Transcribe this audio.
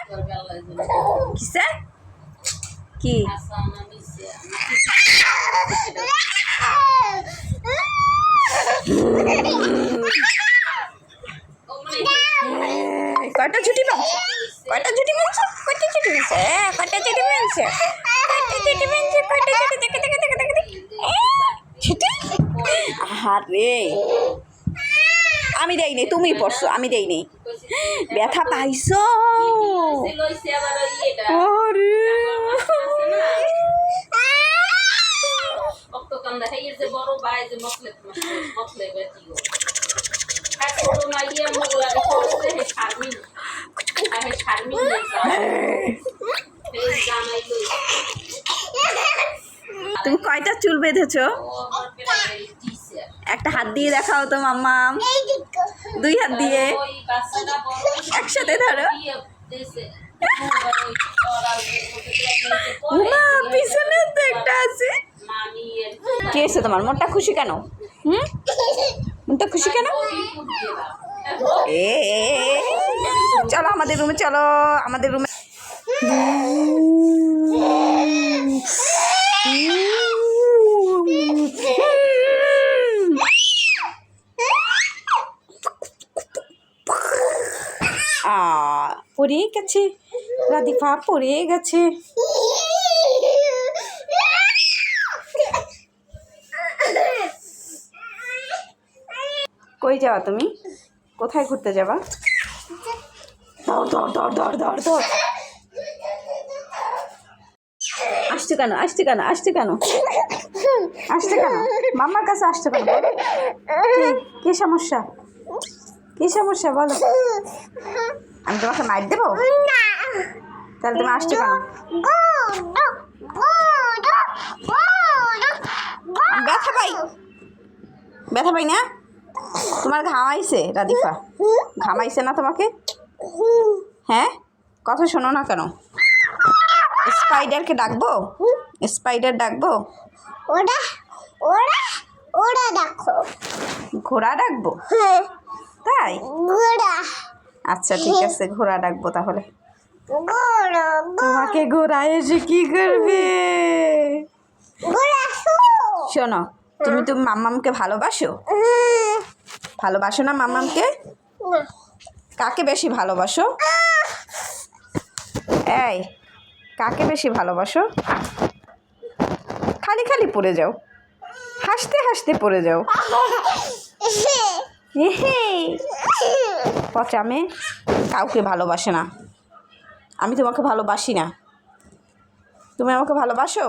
কিসে কি কয়টা ছুটি পাচ্ছে কয়টা ছুটি মিলছে কয়টা ছুটি মিলছে কয়টা ছুটি মিলছে কয়টা ছুটি মিলছে কয়টা ছুটি দেখে দেখে দেখে দেখে ছুটি আরে আমি দেইনি তুমি পড়ছো আমি দেইনি ব্যথা পাইছো আরে তুমি কয়টা চুল বেঁধেছো একটা হাত দিয়ে দেখাও তো মাম্মা দুই হাত দিয়ে একসাথে ধরো পিছনে তো একটা আছে কি আছে তোমার মনটা খুশি কেন মনটা খুশি কেন চলো আমাদের রুমে চলো আমাদের রুমে পড়ে গেছে রাধিকা পড়ে গেছে কই যাওয়া তুমি কোথায় ঘুরতে যাবা দৌড় দৌড় দৌড় দৌড় দৌড় দৌড় আসছে কেন আসছে কেন আসছে কেন আসছে কেন মামার কাছে আসছে কেন কি সমস্যা কি সমস্যা বলো আমি তোমাকে মার দেবো তাহলে তুমি আসছো কেন ব্যথা পাই ব্যথা পাই না তোমার ঘামাইছে রাধিকা ঘামাইছে না তোমাকে হ্যাঁ কথা শোনো না কেন স্পাইডারকে ডাকবো স্পাইডার ডাকবো ওরা ওরা ওরা দেখো ঘোড়া ডাকবো তাই ঘোড়া আচ্ছা ঠিক আছে ঘোড়া ডাকবো তাহলে ঘোড়া তোমাকে ঘোড়া এসে কি করবে ঘোড়া শোনো তুমি তুমি মাম্মামকে ভালোবাসো ভালোবাসো না মাম্মামকে কাকে বেশি ভালোবাসো এই কাকে বেশি ভালোবাসো খালি খালি পড়ে যাও হাসতে হাসতে পড়ে যাও পচা মেয়ে কাউকে ভালোবাসে না আমি তোমাকে ভালোবাসি না তুমি আমাকে ভালোবাসো